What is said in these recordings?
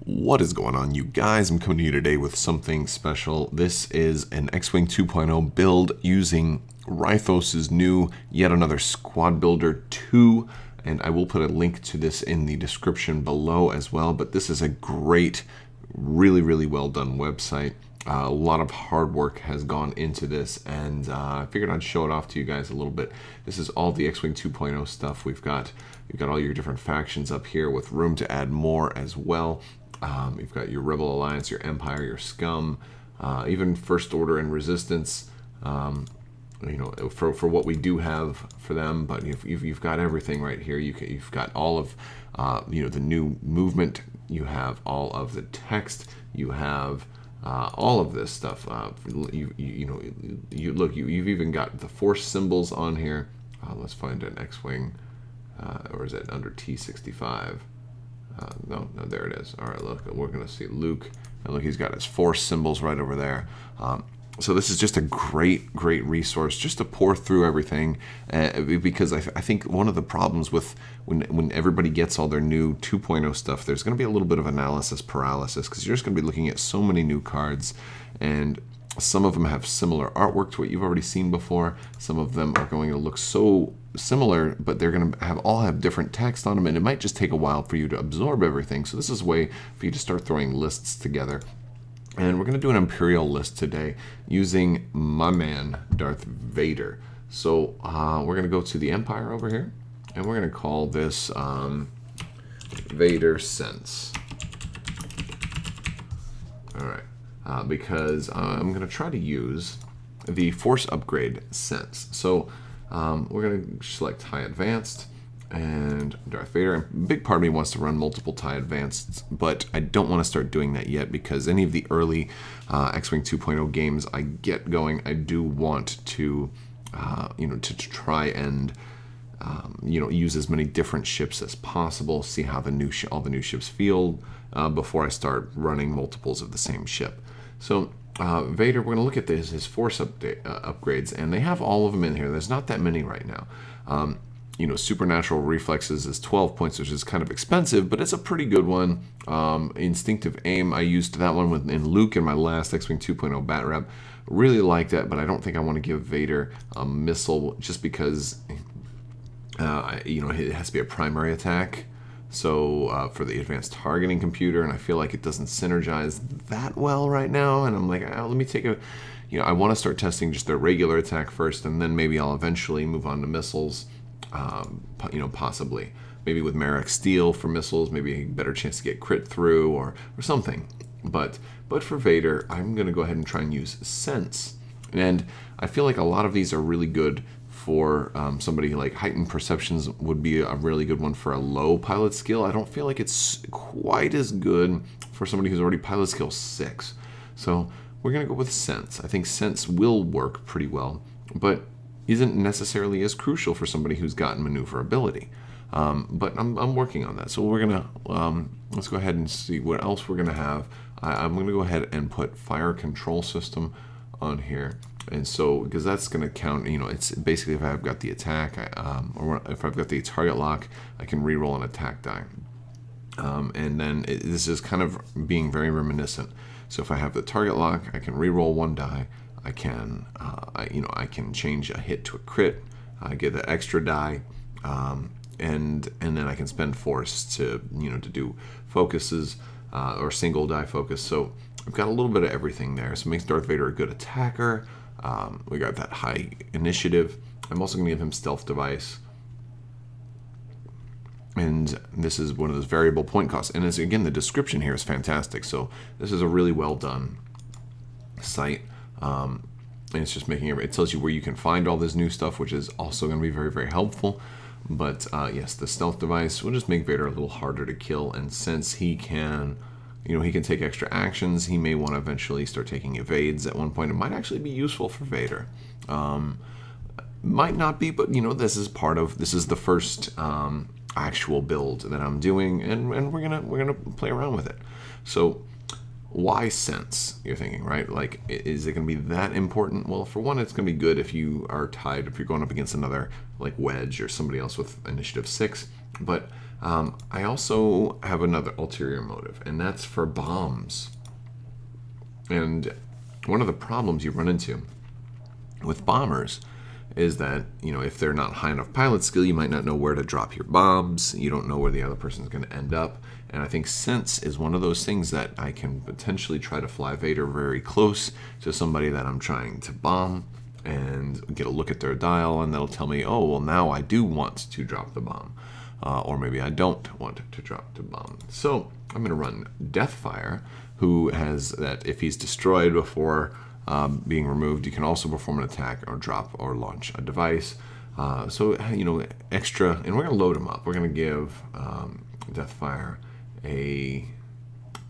What is going on, you guys? I'm coming to you today with something special. This is an X-Wing 2.0 build using Rythos' new Yet Another Squad Builder 2, and I will put a link to this in the description below as well. But this is a great, really well done website. A lot of hard work has gone into this, and I figured I'd show it off to you guys a little bit. This is all the X-Wing 2.0 stuff. You've got all your different factions up here with room to add more as well. You've got your Rebel Alliance, your Empire, your Scum, even First Order and Resistance. You know, for what we do have for them, but you've got everything right here. You've got all of you know, the new movement. You have all of the text. You have all of this stuff. You've even got the Force symbols on here. Let's find an X-Wing, or is it under T65? No, there it is. All right, look, we're going to see Luke, and look, he's got his Force symbols right over there. So this is just a great resource just to pour through everything, because I think one of the problems with when everybody gets all their new 2.0 stuff, there's going to be a little bit of analysis paralysis, because you're just going to be looking at so many new cards, and some of them have similar artwork to what you've already seen before. Some of them are going to look so similar, but they're going to all have different text on them, and it might just take a while for you to absorb everything. So this is a way for you to start throwing lists together. And we're going to do an Imperial list today using my man, Darth Vader. So we're going to go to the Empire over here, and we're going to call this Vader Sense. All right. Because I'm going to try to use the Force Upgrade Sense. So we're going to select High Advanced and Darth Vader. A big part of me wants to run multiple TIE Advanced, but I don't want to start doing that yet, because any of the early X-Wing 2.0 games I get going, I do want to, you know, to try and you know, use as many different ships as possible, see how all the new ships feel before I start running multiples of the same ship. So Vader, we're going to look at his Force upgrades, and they have all of them in here. There's not that many right now. You know, Supernatural Reflexes is 12 points, which is kind of expensive, but it's a pretty good one. Instinctive Aim, I used that one in Luke in my last X-Wing 2.0 bat rep. Really like that, but I don't think I want to give Vader a missile, just because you know, it has to be a primary attack. So for the advanced targeting computer, and I feel like it doesn't synergize that well right now. And I'm like, let me take a, you know, I want to start testing just their regular attack first, and then maybe I'll eventually move on to missiles. You know, possibly maybe with Merrick Steel for missiles, maybe a better chance to get crit through or something. But for Vader, I'm going to go ahead and try and use Sense, and I feel like a lot of these are really good for somebody like Heightened Perceptions would be a really good one for a low pilot skill. I don't feel like it's quite as good for somebody who's already pilot skill 6. So we're going to go with Sense. I think Sense will work pretty well, but isn't necessarily as crucial for somebody who's got maneuverability. But I'm working on that. So we're going to, let's go ahead and see what else we're going to have. I'm going to go ahead and put Fire Control System on here. And so, because that's going to count, you know, it's basically if I've got the attack, or if I've got the target lock, I can reroll an attack die. And then this is kind of being very reminiscent. So if I have the target lock, I can reroll one die. I can, you know, I can change a hit to a crit. I get that extra die, and then I can spend Force to, you know, to do focuses or single die focus. So I've got a little bit of everything there. So it makes Darth Vader a good attacker. We got that high initiative. I'm also going to give him Stealth Device. And this is one of those variable point costs. And as, again, the description here is fantastic. So this is a really well done site. And it's just making it tells you where you can find all this new stuff, which is also going to be very helpful. But yes, the Stealth Device will just make Vader a little harder to kill. And since he can, you know, he can take extra actions, he may want to eventually start taking evades at one point. It might actually be useful for Vader. Might not be, but you know, this is the first actual build that I'm doing, and we're gonna play around with it. So why Sense, you're thinking, right? Like, is it going to be that important? Well, for one, it's going to be good if you are tied, if you're going up against another, like Wedge or somebody else with initiative 6. But I also have another ulterior motive, and that's for bombs. And one of the problems you run into with bombers is that, you know, if they're not high enough pilot skill, you might not know where to drop your bombs. You don't know where the other person's going to end up. And I think sense is one of those things that I can potentially try to fly Vader very close to somebody that I'm trying to bomb and get a look at their dial, and that'll tell me, oh, well, now I do want to drop the bomb. Or maybe I don't want to drop the bomb. So I'm going to run Deathfire, who has that if he's destroyed before being removed, you can also perform an attack or drop or launch a device. So, you know, extra, and we're going to load him up. We're going to give Deathfire a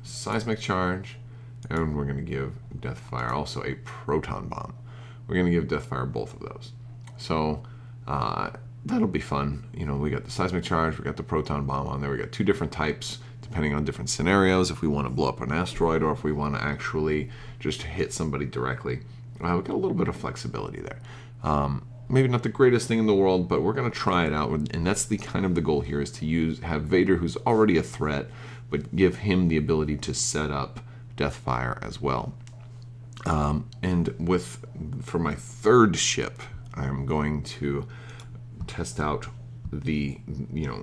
seismic charge, and we're going to give Deathfire also a proton bomb. We're going to give Deathfire both of those. So that'll be fun. You know, we got the seismic charge, we got the proton bomb on there. We got two different types depending on different scenarios, if we want to blow up an asteroid or if we want to actually just hit somebody directly. We've got a little bit of flexibility there. Maybe not the greatest thing in the world, but we're going to try it out, and that's the kind of the goal here, is to have Vader, who's already a threat, but give him the ability to set up Deathfire as well. And for my third ship, I'm going to test out the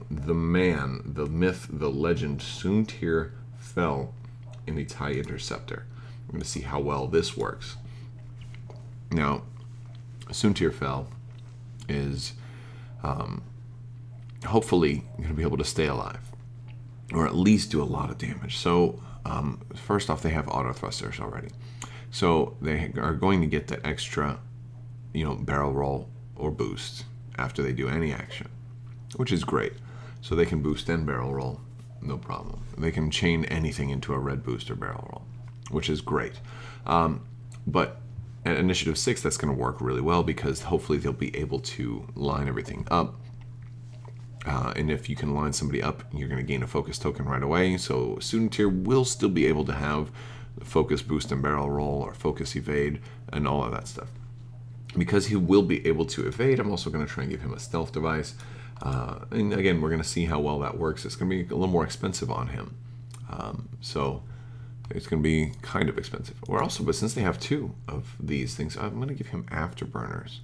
man, the myth, the legend, Soontir Fel in the TIE Interceptor. I'm going to see how well this works. Now, Soontir Fel is hopefully going to be able to stay alive, or at least do a lot of damage. So first off, they have auto thrusters already, so they are going to get that extra, you know, barrel roll or boost after they do any action, which is great. So they can boost and barrel roll, no problem. They can chain anything into a red boost or barrel roll, which is great. But at Initiative 6, that's going to work really well, because hopefully they'll be able to line everything up. And if you can line somebody up, you're going to gain a focus token right away. So Soontir will still be able to have the focus boost and barrel roll, or focus evade, and all of that stuff. Because he will be able to evade, I'm also going to try and give him a stealth device. And again, we're going to see how well that works. It's going to be a little more expensive on him. So it's going to be kind of expensive. We're also, but since they have two of these things, I'm going to give him afterburners,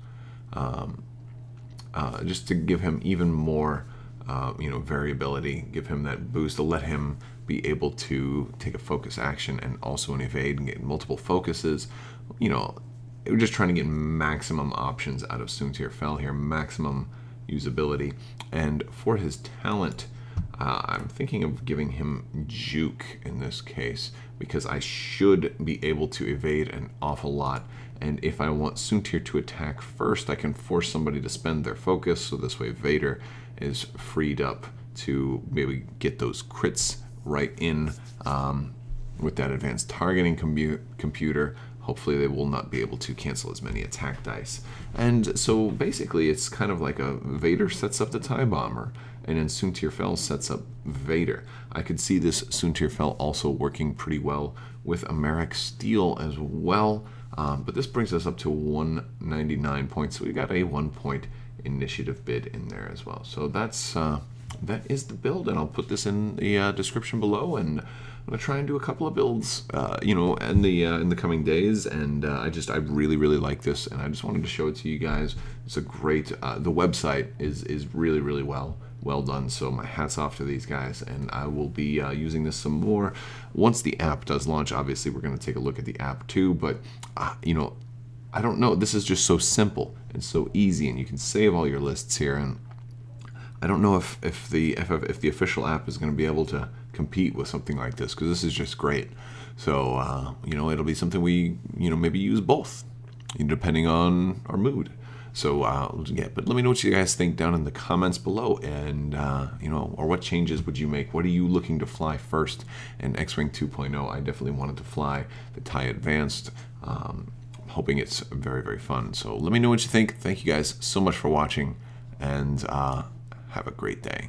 just to give him even more, you know, variability. Give him that boost to let him be able to take a focus action and also an evade and get multiple focuses. You know, we're just trying to get maximum options out of Soontir Fel here, maximum usability. And for his talent, I'm thinking of giving him Juke in this case, because I should be able to evade an awful lot. And if I want Soontir to attack first, I can force somebody to spend their focus, so this way Vader is freed up to maybe get those crits right in with that advanced targeting computer. Hopefully they will not be able to cancel as many attack dice. And so basically it's kind of like a Vader sets up the TIE Bomber, and then Soontir Fel sets up Vader. I could see this Soontir Fel also working pretty well with Americ Steel as well. But this brings us up to 199 points, so we got a 1-point initiative bid in there as well. So that's that is the build, and I'll put this in the description below, and I'm gonna try and do a couple of builds, you know, in the coming days. And I really like this, and I just wanted to show it to you guys. It's a great. The website is really well done. So my hats off to these guys, and I will be using this some more once the app does launch. Obviously, we're going to take a look at the app too, but you know, I don't know. This is just so simple and so easy, and you can save all your lists here. And I don't know if the official app is going to be able to compete with something like this, because this is just great. So you know, it'll be something we, you know, maybe use both, depending on our mood. So yeah, but let me know what you guys think down in the comments below, and you know, or what changes would you make? What are you looking to fly first in X-Wing 2.0? I definitely wanted to fly the TIE Advanced. Hoping it's very fun. So let me know what you think. Thank you guys so much for watching, and have a great day.